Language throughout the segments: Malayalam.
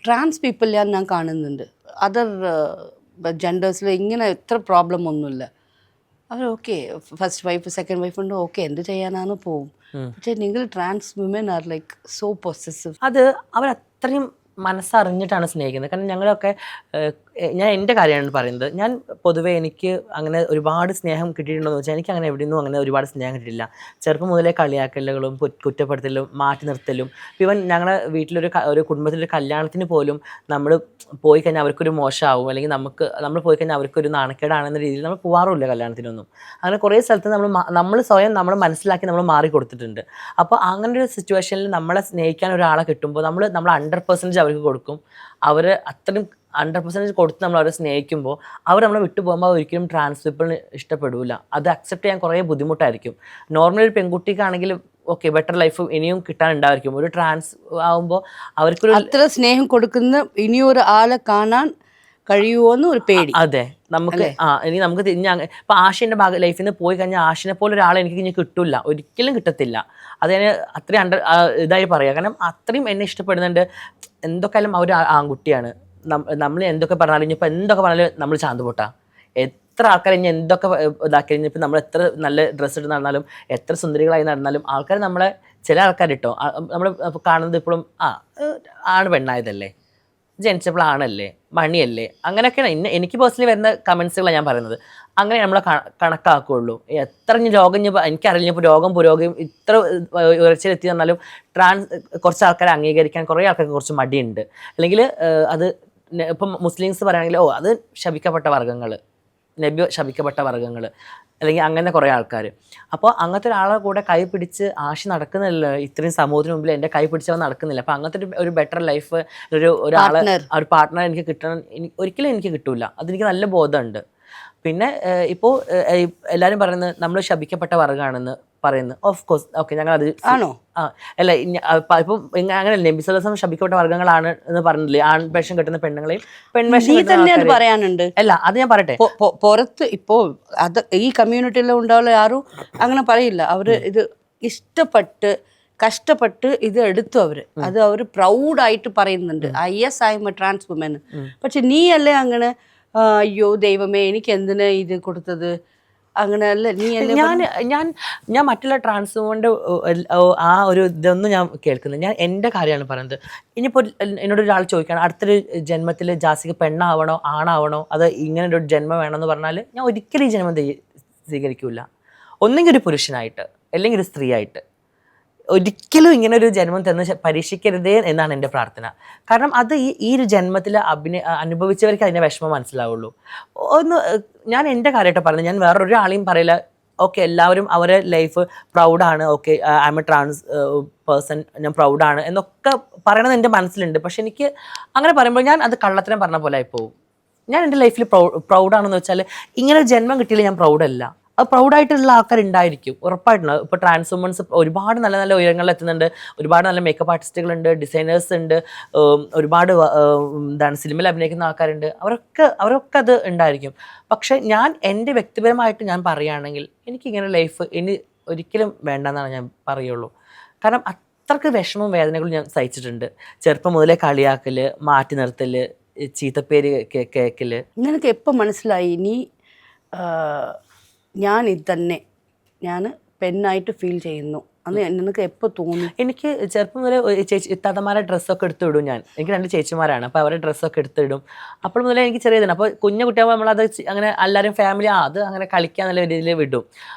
ട്രാൻസ് പീപ്പിൾ ഞാൻ കാണുന്നുണ്ട്. അതർ ജെൻഡേഴ്സിൽ ഇങ്ങനെ എത്ര പ്രോബ്ലം ഒന്നുമില്ല. അവർ okay, first wife second wife ഉണ്ട്, ഓക്കെ, എന്ത് ചെയ്യാനാണ് പോവും. പക്ഷേ നിങ്ങൾ trans women are like so possessive. അത് അവരത്രയും മനസ്സറിഞ്ഞിട്ടാണ് സ്നേഹിക്കുന്നത്. കാരണം ഞങ്ങളൊക്കെ ഞാൻ എൻ്റെ കാര്യമാണ് പറയുന്നത്. ഞാൻ പൊതുവേ എനിക്ക് അങ്ങനെ ഒരുപാട് സ്നേഹം കിട്ടിയിട്ടുണ്ടോ എന്ന് വെച്ചാൽ എനിക്ക് അങ്ങനെ എവിടെ നിന്നും അങ്ങനെ ഒരുപാട് സ്നേഹം കിട്ടിയിട്ടില്ല. ചെറുപ്പം മുതലേ കളിയാക്കലുകളും കുറ്റപ്പെടുത്തലും മാറ്റി നിർത്തലും. ഇവൻ ഞങ്ങളുടെ ഒരു കുടുംബത്തിലൊരു കല്യാണത്തിന് പോലും നമ്മൾ പോയി കഴിഞ്ഞാൽ അവർക്കൊരു മോശമാവും, അല്ലെങ്കിൽ നമ്മൾ പോയി കഴിഞ്ഞാൽ അവർക്കൊരു നാണക്കേടാണെന്ന രീതിയിൽ നമ്മൾ പോകാറില്ല കല്യാണത്തിനൊന്നും. അങ്ങനെ കുറേ സ്ഥലത്ത് നമ്മൾ സ്വയം നമ്മൾ മനസ്സിലാക്കി നമ്മൾ മാറി കൊടുത്തിട്ടുണ്ട്. അപ്പോൾ അങ്ങനെ ഒരു സിറ്റുവേഷനിൽ നമ്മളെ സ്നേഹിക്കാൻ ഒരാളെ കിട്ടുമ്പോൾ നമ്മൾ 100% അവർക്ക് കൊടുക്കും. അവർ അത്രയും 100% കൊടുത്ത് നമ്മൾ അവരെ സ്നേഹിക്കുമ്പോൾ അവർ നമ്മളെ വിട്ടു പോകുമ്പോൾ ഒരിക്കലും ട്രാൻസ് പീപ്പിളിന് ഇഷ്ടപ്പെടില്ല. അത് അക്സെപ്റ്റ് ചെയ്യാൻ കുറേ ബുദ്ധിമുട്ടായിരിക്കും. നോർമൽ ഒരു പെൺകുട്ടിക്കാണെങ്കിൽ ഓക്കെ, ബെറ്റർ ലൈഫ് ഇനിയും കിട്ടാനുണ്ടായിരിക്കും. ഒരു ട്രാൻസ് ആകുമ്പോൾ അവർക്കൊരു അത്ര സ്നേഹം കൊടുക്കുന്ന ഇനിയൊരു ആളെ കാണാൻ കഴിയുമോന്ന് ഒരു പേടി. അതെ, നമുക്ക് ഇനി നമുക്ക് ഇപ്പം ആഷിൻ്റെ ലൈഫിൽ നിന്ന് പോയി കഴിഞ്ഞാൽ ആഷിനെ പോലെ ഒരാളെ എനിക്ക് ഇനി കിട്ടില്ല, ഒരിക്കലും കിട്ടത്തില്ല. അതിന് അത്രയും ഇതായി പറയാം. കാരണം അത്രയും എന്നെ ഇഷ്ടപ്പെടുന്നുണ്ട്. എന്തൊക്കെയായാലും അവർ ആൺകുട്ടിയാണ്. നമ്മൾ എന്തൊക്കെ പറഞ്ഞാലും ഇനിയിപ്പോൾ എന്തൊക്കെ പറഞ്ഞാലും നമ്മൾ ചാന്തുപൊട്ടാ. എത്ര ആൾക്കാർ ഇനി എന്തൊക്കെ ഇതാക്കി കഴിഞ്ഞപ്പോൾ നമ്മൾ എത്ര നല്ല ഡ്രസ്സ് ഇട്ട് നടന്നാലും എത്ര സുന്ദരികളായി നടന്നാലും ആൾക്കാർ നമ്മളെ ചില ആൾക്കാർ ഇട്ടോ നമ്മൾ കാണുന്നത് ഇപ്പോഴും ആണ് പെണ്ണായതല്ലേ, ജനിച്ചപ്പോൾ ആണല്ലേ, മണിയല്ലേ, അങ്ങനെയൊക്കെയാണ് എനിക്ക് പേഴ്സണലി വരുന്ന കമൻസുകളാണ് ഞാൻ പറയുന്നത്. അങ്ങനെ നമ്മളെ കണക്കാക്കുകയുള്ളൂ. എത്ര രോഗം എനിക്കറിയില്ല, ഇപ്പോൾ രോഗം പുരോഗം ഇത്ര ഉയർച്ചയിലെത്തി തന്നാലും കുറച്ച് ആൾക്കാരെ അംഗീകരിക്കാൻ കുറേ ആൾക്കാർക്ക് കുറച്ച് മടിയുണ്ട്. അല്ലെങ്കിൽ അത് ഇപ്പം മുസ്ലിംസ് പറയുകയാണെങ്കിൽ അത് ശപിക്കപ്പെട്ട വർഗ്ഗങ്ങൾ, നബി ശപിക്കപ്പെട്ട വർഗ്ഗങ്ങൾ, അല്ലെങ്കിൽ അങ്ങനെ കുറേ ആൾക്കാർ. അപ്പോൾ അങ്ങനത്തെ ഒരാളെ കൂടെ കൈ പിടിച്ച് ആശി നടക്കുന്നില്ല, ഇത്രയും സമൂഹത്തിന് മുമ്പിൽ എൻ്റെ കൈ പിടിച്ചവൻ നടക്കുന്നില്ല. അപ്പോൾ അങ്ങനത്തെ ഒരു ബെറ്റർ ലൈഫ് ഒരാളെ ഒരു പാർട്ട്ണർ എനിക്ക് കിട്ടണം ഒരിക്കലും എനിക്ക് കിട്ടൂല. അതെനിക്ക് നല്ല ബോധമുണ്ട്. പിന്നെ ഇപ്പോൾ എല്ലാവരും പറയുന്നത് നമ്മൾ ശപിക്കപ്പെട്ട വർഗ്ഗമാണെന്ന് പറയുന്നത്. ഓഫ് കോഴ്സ് ഓക്കെ, ഞങ്ങൾ അത് ആണോ? അല്ല, ഇപ്പം അങ്ങനെയല്ല, നബി സല്ലല്ലാഹു അലൈഹി വസല്ലം ശപിക്കപ്പെട്ട വർഗ്ഗങ്ങളാണ് എന്ന് പറഞ്ഞില്ലേ, ആൺവേഷം കെട്ടുന്ന പെണ്ണുങ്ങളെയും പെൺവേഷം പറയാനുണ്ട്. അല്ല, അത് ഞാൻ പറയട്ടെ, പുറത്ത് ഇപ്പോൾ അത് ഈ കമ്മ്യൂണിറ്റിയിൽ ഉണ്ടാവുന്ന ആരും അങ്ങനെ പറയില്ല. അവർ ഇത് ഇഷ്ടപ്പെട്ട് കഷ്ടപ്പെട്ട് ഇത് എടുത്തു അത് അവർ പ്രൗഡായിട്ട് പറയുന്നുണ്ട്, yes I am a trans woman. പക്ഷെ നീ അല്ലേ അങ്ങനെ അയ്യോ ദൈവമേ എനിക്ക് എന്തിനാ ഇത് കൊടുത്തത്, അങ്ങനെ അല്ലേ നീ അല്ലേ. ഞാൻ മറ്റുള്ള ട്രാൻസ്ഫോമിൻ്റെ ആ ഒരു ഇതൊന്നും ഞാൻ കേൾക്കുന്നത്, ഞാൻ എൻ്റെ കാര്യമാണ് പറയുന്നത്. ഇനിയിപ്പോൾ എന്നോട് ഒരാൾ ചോദിക്കുകയാണ് അടുത്തൊരു ജന്മത്തിൽ ജാസിക്ക് പെണ്ണാവണോ ആണാവണോ, അത് ഇങ്ങനെ ഒരു ജന്മം വേണമെന്ന് പറഞ്ഞാൽ ഞാൻ ഒരിക്കലും ഈ ജന്മം സ്വീകരിക്കില്ല. ഒന്നെങ്കിൽ ഒരു പുരുഷനായിട്ട് അല്ലെങ്കിൽ ഒരു സ്ത്രീയായിട്ട്. ഒരിക്കലും ഇങ്ങനെ ഒരു ജന്മം തന്ന് പരീക്ഷിക്കരുതേ എന്നാണ് എൻ്റെ പ്രാർത്ഥന. കാരണം അത് ഈ ഒരു ജന്മത്തിൽ അനുഭവിച്ചവർക്ക് അതിൻ്റെ വിഷമം മനസ്സിലാവുള്ളൂ. ഞാൻ എൻ്റെ കാര്യമായിട്ട് പറഞ്ഞത്, ഞാൻ വേറൊരാളെയും പറയില്ല. ഓക്കെ, എല്ലാവരും അവരെ ലൈഫ് പ്രൗഡാണ്, okay I am a trans person, ഞാൻ പ്രൗഡാണ് എന്നൊക്കെ പറയണത് എൻ്റെ മനസ്സിലുണ്ട്. പക്ഷെ എനിക്ക് അങ്ങനെ പറയുമ്പോൾ ഞാൻ അത് കള്ളത്തരം പറഞ്ഞ പോലെ ആയിപ്പോവും. ഞാൻ എൻ്റെ ലൈഫിൽ പ്രൗഡാണെന്ന് വെച്ചാൽ ഇങ്ങനെ ഒരു ജന്മം കിട്ടിയില്ല ഞാൻ പ്രൗഡല്ല. അത് പ്രൗഡായിട്ടുള്ള ആൾക്കാരുണ്ടായിരിക്കും, ഉറപ്പായിട്ടുള്ളത്. ഇപ്പോൾ ട്രാൻസ് വുമൻസ് ഒരുപാട് നല്ല നല്ല ഉയരങ്ങളിൽ എത്തുന്നുണ്ട്. ഒരുപാട് നല്ല മേക്കപ്പ് ആർട്ടിസ്റ്റുകളുണ്ട്, ഡിസൈനേഴ്സ് ഉണ്ട്, ഒരുപാട് സിനിമയിൽ അഭിനയിക്കുന്ന ആൾക്കാരുണ്ട്. അവരൊക്കെ അത് ഉണ്ടായിരിക്കും. പക്ഷെ ഞാൻ എൻ്റെ വ്യക്തിപരമായിട്ട് ഞാൻ പറയുകയാണെങ്കിൽ എനിക്കിങ്ങനെ ലൈഫ് ഇനി ഒരിക്കലും വേണ്ടെന്നാണ് ഞാൻ പറയുള്ളൂ. കാരണം അത്രയ്ക്ക് വിഷമവും വേദനകളും ഞാൻ സഹിച്ചിട്ടുണ്ട്. ചെറുപ്പം മുതലേ കളിയാക്കൽ, മാറ്റി നിർത്തൽ, ചീത്തപ്പേര് കേൾക്കൽ. നിനക്ക് എപ്പോൾ മനസ്സിലായി നീ ഞാൻ ഇത് തന്നെ ഞാൻ പെണ്ണായിട്ട് ഫീൽ ചെയ്യുന്നു അന്ന് നിനക്ക് എപ്പോൾ തോന്നി? എനിക്ക് ചെറുപ്പം മുതലേ താത്തമാരെ ഡ്രസ്സൊക്കെ എടുത്തിടും. എനിക്ക് 2 ചേച്ചിമാരാണ്, അപ്പോൾ അവരുടെ ഡ്രസ്സൊക്കെ എടുത്തിടും. അപ്പോൾ മുതലേ എനിക്ക് ചെറിയതാണ്. അപ്പോൾ കുഞ്ഞു കുട്ടിയാകുമ്പോൾ നമ്മളത് അങ്ങനെ എല്ലാവരും ഫാമിലി അത് അങ്ങനെ കളിക്കാൻ നല്ല രീതിയിൽ വിടും.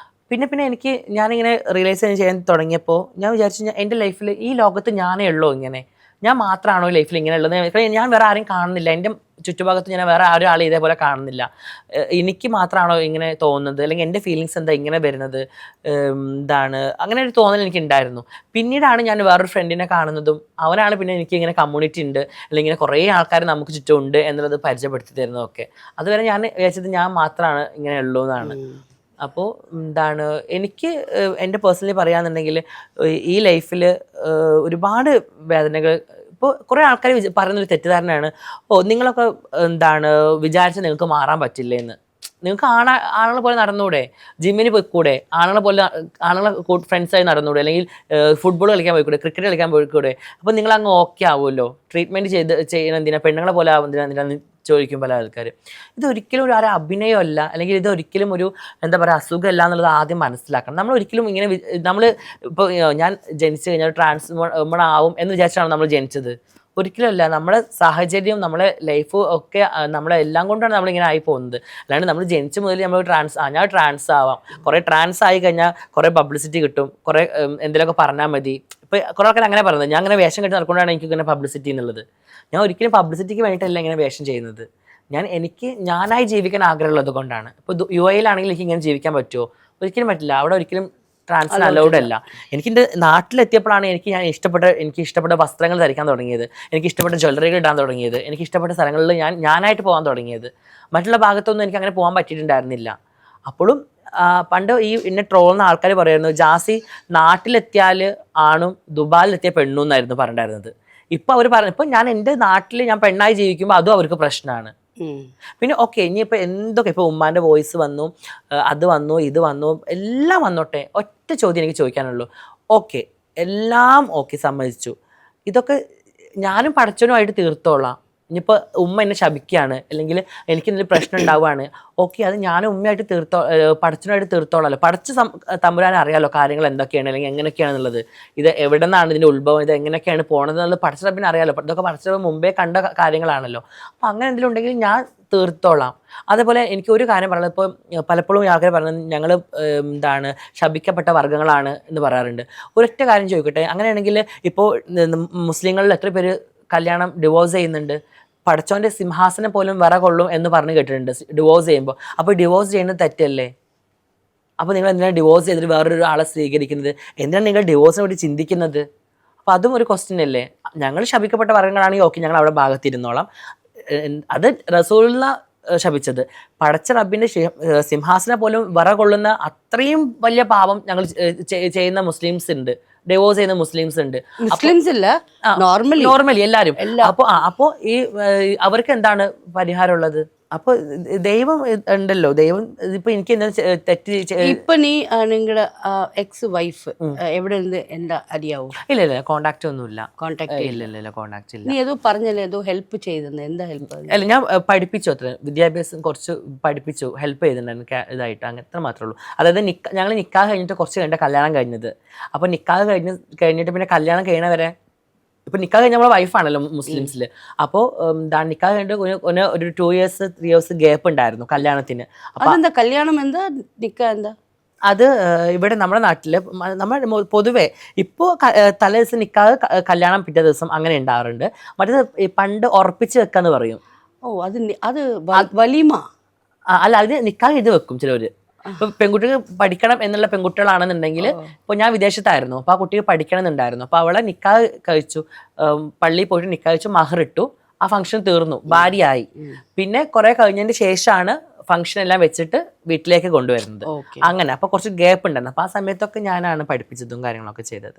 പിന്നെ എനിക്ക് ഞാനിങ്ങനെ റിയലൈസ് ചെയ്യാൻ തുടങ്ങിയപ്പോൾ ഞാൻ വിചാരിച്ചു എൻ്റെ ലൈഫിൽ ഈ ലോകത്ത് ഞാനേ ഉള്ളൂ ഇങ്ങനെ, ഞാൻ മാത്രമാണോ ലൈഫിൽ ഇങ്ങനെ ഉള്ളത്. ഞാൻ വേറെ ആരും കാണുന്നില്ല, എൻ്റെ ചുറ്റുഭാഗത്ത് ഞാൻ വേറെ ഒരാൾ ഇതേപോലെ കാണുന്നില്ല. എനിക്ക് മാത്രമാണോ ഇങ്ങനെ തോന്നുന്നത്, അല്ലെങ്കിൽ എൻ്റെ ഫീലിങ്സ് എന്താ ഇങ്ങനെ വരുന്നത്, എന്താണ് അങ്ങനെ ഒരു തോന്നൽ എനിക്ക് ഉണ്ടായിരുന്നു. പിന്നീടാണ് ഞാൻ വേറൊരു ഫ്രണ്ടിനെ കാണുന്നതും അവനാണ് പിന്നെ എനിക്ക് ഇങ്ങനെ കമ്മ്യൂണിറ്റി ഉണ്ട്, അല്ലെങ്കിൽ ഇങ്ങനെ കുറേ ആൾക്കാർ നമുക്ക് ചുറ്റും ഉണ്ട് എന്നുള്ളത് പരിചയപ്പെടുത്തി തരുന്നതൊക്കെ. അതുവരെ ഞാൻ വിചാരിച്ചത് ഞാൻ മാത്രമാണ് ഇങ്ങനെ ഉള്ളൂ എന്നാണ്. അപ്പോൾ എനിക്ക് എൻ്റെ പേഴ്സണലി പറയുകയാണെന്നുണ്ടെങ്കിൽ ഈ ലൈഫിൽ ഒരുപാട് വേദനകൾ. ഇപ്പോൾ കുറേ ആൾക്കാർ പറയുന്നൊരു തെറ്റിദ്ധാരണയാണ്, നിങ്ങളൊക്കെ വിചാരിച്ചാൽ നിങ്ങൾക്ക് മാറാൻ പറ്റില്ലേന്ന്. നിങ്ങൾക്ക് ആണുങ്ങളെ പോലെ നടന്നൂടെ, ജിമ്മിന് പോയിക്കൂടെ, ആണുങ്ങളെ ഫ്രണ്ട്സായി നടന്നൂടെ, അല്ലെങ്കിൽ ഫുട്ബോൾ കളിക്കാൻ പോയിക്കൂടെ, ക്രിക്കറ്റ് കളിക്കാൻ പോയിക്കൂടെ, അപ്പോൾ നിങ്ങൾ അങ്ങ് ഓക്കെ ആവുമല്ലോ. ട്രീറ്റ്മെൻറ്റ് ചെയ്യണം എന്തിനാ, പെണ്ണുങ്ങളെ പോലെ ആവുന്നതിനാന്ന് ചോദിക്കും പല ആൾക്കാർ. ഇതൊരിക്കലും ഒരു അഭിനയമല്ല, അല്ലെങ്കിൽ ഇതൊരിക്കലും ഒരു എന്താ പറയുക അസുഖമല്ല എന്നുള്ളത് ആദ്യം മനസ്സിലാക്കണം. നമ്മളൊരിക്കലും ഇങ്ങനെ നമ്മൾ ഇപ്പോൾ ഞാൻ ജനിച്ചു കഴിഞ്ഞാൽ ട്രാൻസ്ഫോർമർ ആവും എന്ന് വിചാരിച്ചാണ് നമ്മൾ ജനിച്ചത്. ഒരിക്കലുമല്ല. നമ്മുടെ സാഹചര്യം, നമ്മളെ ലൈഫ് ഒക്കെ നമ്മളെ എല്ലാം കൊണ്ടാണ് നമ്മളിങ്ങനെ ആയി പോകുന്നത്. അല്ലാണ്ട് നമ്മൾ ജനിച്ച മുതൽ നമ്മൾ ഞാൻ ട്രാൻസ് ആവാം, കുറേ ട്രാൻസ് ആയി കഴിഞ്ഞാൽ കുറേ പബ്ലിസിറ്റി കിട്ടും, കുറേ എന്തെങ്കിലുമൊക്കെ പറഞ്ഞാൽ മതി. ഇപ്പോൾ കുറേ ആൾക്കാർ അങ്ങനെ പറയുന്നത്, ഞാൻ അങ്ങനെ വേഷം കെട്ടി നടക്കൊണ്ടാണ് എനിക്ക് ഇങ്ങനെ പബ്ലിസിറ്റി എന്നുള്ളത്. ഞാൻ ഒരിക്കലും പബ്ലിസിറ്റിക്ക് വേണ്ടിയിട്ടല്ല ഇങ്ങനെ വേഷം ചെയ്യുന്നത്. എനിക്ക് ഞാനായി ജീവിക്കാൻ ആഗ്രഹമുള്ളത് കൊണ്ടാണ്. ഇപ്പോൾ UAE യിലാണെങ്കിൽ എനിക്ക് ഇങ്ങനെ ജീവിക്കാൻ പറ്റുമോ? ഒരിക്കലും പറ്റില്ല. അവിടെ ഒരിക്കലും ട്രാൻസിന് അലൗഡ് അല്ല. എൻ്റെ നാട്ടിലെത്തിയപ്പോഴാണ് എനിക്ക് ഇഷ്ടപ്പെട്ട വസ്ത്രങ്ങൾ ധരിക്കാൻ തുടങ്ങിയത്, എനിക്ക് ഇഷ്ടപ്പെട്ട ജ്വല്ലറികൾ ഇടാൻ തുടങ്ങിയത്, എനിക്ക് ഇഷ്ടപ്പെട്ട സ്ഥലങ്ങളിൽ ഞാനായിട്ട് പോകാൻ തുടങ്ങിയത്. മറ്റുള്ള ഭാഗത്തൊന്നും എനിക്ക് അങ്ങനെ പോകാൻ പറ്റിയിട്ടുണ്ടായിരുന്നില്ല. അപ്പോഴും പണ്ട് എന്നെ ട്രോളുന്ന ആൾക്കാർ പറയുന്നു, ജാസി നാട്ടിലെത്തിയാൽ ആണും ദുബായിലെത്തിയ പെണ്ണും എന്നായിരുന്നു പറഞ്ഞിട്ടുണ്ടായിരുന്നത്. ഇപ്പം അവർ പറഞ്ഞു, ഇപ്പം ഞാൻ എൻ്റെ നാട്ടിൽ ഞാൻ പെണ്ണായി ജീവിക്കുമ്പോൾ അതും അവർക്ക് പ്രശ്നമാണ്. പിന്നെ ഓക്കെ, ഇനിയിപ്പോൾ എന്തൊക്കെ, ഇപ്പോൾ ഉമ്മാൻ്റെ വോയിസ് വന്നു, അത് വന്നു, ഇത് വന്നു, എല്ലാം വന്നോട്ടെ. ഒറ്റ ചോദ്യം എനിക്ക് ചോദിക്കാനുള്ളൂ. ഓക്കെ, എല്ലാം ഓക്കെ, സമ്മതിച്ചു. ഇതൊക്കെ ഞാനും പടച്ചവനുമായിട്ട് തീർത്തോളാം. ഇനിയിപ്പോൾ ഉമ്മ എന്നെ ശപിക്കുകയാണ്, അല്ലെങ്കിൽ എനിക്ക് എന്തെങ്കിലും പ്രശ്നം ഉണ്ടാവുകയാണ്, ഓക്കെ, അത് ഞാനും ഉമ്മയായിട്ട് പടച്ചവനുമായിട്ട് തീർത്തോളാമല്ലോ. തമ്പുരാൻ അറിയാമല്ലോ കാര്യങ്ങൾ എന്തൊക്കെയാണ്, അല്ലെങ്കിൽ എങ്ങനെയൊക്കെയാണെന്നുള്ളത്, ഇത് എവിടെ നിന്നാണ് ഇതിൻ്റെ ഉത്ഭവം, ഇത് എങ്ങനെയൊക്കെയാണ് പോണത് എന്നുള്ളത് പടച്ചറബിന് അറിയാമല്ലോ. ഇതൊക്കെ പടച്ചറബ് മുമ്പേ കണ്ട കാര്യങ്ങളാണല്ലോ. അപ്പോൾ അങ്ങനെ എന്തെങ്കിലും ഉണ്ടെങ്കിൽ ഞാൻ തീർത്തോളാം. അതേപോലെ എനിക്ക് ഒരു കാര്യം പറയുന്നത്, ഇപ്പോൾ പലപ്പോഴും ആൾക്കാർ പറയുന്നത് ഞങ്ങൾ ശപിക്കപ്പെട്ട വർഗ്ഗങ്ങളാണ് എന്ന് പറയാറുണ്ട്. ഒരൊറ്റ കാര്യം ചോദിക്കട്ടെ, അങ്ങനെയാണെങ്കിൽ ഇപ്പോൾ മുസ്ലിങ്ങളിൽ എത്ര പേര് കല്യാണം ഡിവോഴ്സ് ചെയ്യുന്നുണ്ട്? പടച്ചോൻ്റെ സിംഹാസനം പോലും വിറ കൊള്ളും എന്ന് പറഞ്ഞ് കേട്ടിട്ടുണ്ട് ഡിവോഴ്സ് ചെയ്യുമ്പോൾ. അപ്പോൾ ഡിവോഴ്സ് ചെയ്യുന്നത് തെറ്റല്ലേ? അപ്പോൾ നിങ്ങൾ എന്തിനാണ് ഡിവോഴ്സ് ചെയ്തിട്ട് വേറൊരു ആളെ സ്വീകരിക്കുന്നത്? എന്തിനാണ് നിങ്ങൾ ഡിവോഴ്സിനെ വേണ്ടി ചിന്തിക്കുന്നത്? അപ്പോൾ അതും ഒരു ക്വസ്റ്റ്യൻ അല്ലേ? ഞങ്ങൾ ശപിക്കപ്പെട്ട വർഗ്ഗങ്ങളാണെങ്കിൽ ഓക്കെ, ഞങ്ങൾ അവിടെ ഭാഗത്തിരുന്നോളാം. അത് റസൂലുള്ള ശപിച്ചത്, പടച്ച റബ്ബിൻ്റെ സിംഹാസനം പോലും വിറ കൊള്ളുന്ന അത്രയും വലിയ പാപം ഞങ്ങൾ ചെയ്യുന്ന മുസ്ലിംസ് ഉണ്ട്, ഡിവോഴ്സ് ചെയ്യുന്ന മുസ്ലിംസ് ഉണ്ട്. മുസ്ലിംസ് ഇല്ല, നോർമലി എല്ലാവരും. അപ്പോൾ ഈ അവർക്ക് എന്താണ് പരിഹാരമുള്ളത്? അപ്പോൾ ദൈവം ഉണ്ടല്ലോ, ദൈവം ഇപ്പൊ എനിക്ക് എന്താ തെറ്റ്. ഇപ്പൊ നീ നിങ്ങളുടെ എക്സ് വൈഫ് എവിടെ നിന്ന് എന്താ അറിയാവോ? ഇല്ല, കോണ്ടാക്ട് ഒന്നുമില്ല. കോണ്ടാക്ട് ഇല്ല, കോണ്ടാക്ട് ഇല്ല. നീ ഏതോ പറഞ്ഞല്ലേ, ഏതോ ഹെൽപ്പ് ചെയ്തെന്ന്, എന്താ ഹെൽപ്പ്? അല്ല, ഞാൻ പഠിപ്പിച്ചു, അത്ര വിദ്യാഭ്യാസം കുറച്ച് പഠിപ്പിച്ചു, ഹെൽപ്പ് ചെയ്തിട്ടുണ്ടായിരുന്നു ഇതായിട്ട്, അങ്ങനെ മാത്രമേ ഉള്ളൂ. അതായത് ഞങ്ങൾ നിക്കാഹ് കഴിഞ്ഞിട്ട് കുറച്ച് കഴിഞ്ഞ കല്യാണം കഴിഞ്ഞത്. അപ്പോൾ നിക്കാഹ് കഴിഞ്ഞിട്ട് പിന്നെ കല്യാണം കഴിയണവരെ, ഇപ്പം നിക്കാഹ് കഴിഞ്ഞ നമ്മളെ വൈഫാണല്ലോ മുസ്ലിംസിൽ. അപ്പോൾ നിക്കാഹ് കഴിഞ്ഞിട്ട് ഒരു 2 years 3 years ഗ്യാപ്പ് ഉണ്ടായിരുന്നു കല്യാണത്തിന്. അപ്പോൾ എന്താ കല്യാണം, എന്താ നിക്കാഹ്, എന്താ? അത് ഇവിടെ നമ്മുടെ നാട്ടിൽ നമ്മൾ പൊതുവേ ഇപ്പോൾ തലേ ദിവസം നിക്കാഹ്, കല്യാണം പിറ്റേ ദിവസം അങ്ങനെ ഉണ്ടാവാറുണ്ട്. മറ്റേത് പണ്ട് ഉറപ്പിച്ച് വെക്കാന്ന് പറയും. ഓ, അത് വലീമ അല്ല, അത് നിക്കാഹ് ചെയ്ത് വെക്കും ചിലവർ. ഇപ്പൊ പെൺകുട്ടികൾ പഠിക്കണം എന്നുള്ള പെൺകുട്ടികളാണെന്നുണ്ടെങ്കിൽ, ഇപ്പോൾ ഞാൻ വിദേശത്തായിരുന്നു, അപ്പോൾ ആ കുട്ടിക്ക് പഠിക്കണം എന്നുണ്ടായിരുന്നു. അപ്പോൾ അവളെ നിക്കാഹ് കഴിച്ചു, പള്ളിയിൽ പോയിട്ട് നിക്കാഹ് കഴിച്ചു, മഹർ ഇട്ടു, ആ ഫംഗ്ഷൻ തീർന്നു, ഭാര്യയായി. പിന്നെ കുറെ കഴിഞ്ഞതിന് ശേഷമാണ് ഫംഗ്ഷൻ എല്ലാം വെച്ചിട്ട് വീട്ടിലേക്ക് കൊണ്ടുവരുന്നത്. അങ്ങനെ അപ്പോൾ കുറച്ച് ഗ്യാപ്പ് ഉണ്ടായിരുന്നു. അപ്പോൾ ആ സമയത്തൊക്കെ ഞാനാണ് പഠിപ്പിച്ചതും കാര്യങ്ങളൊക്കെ ചെയ്തത്.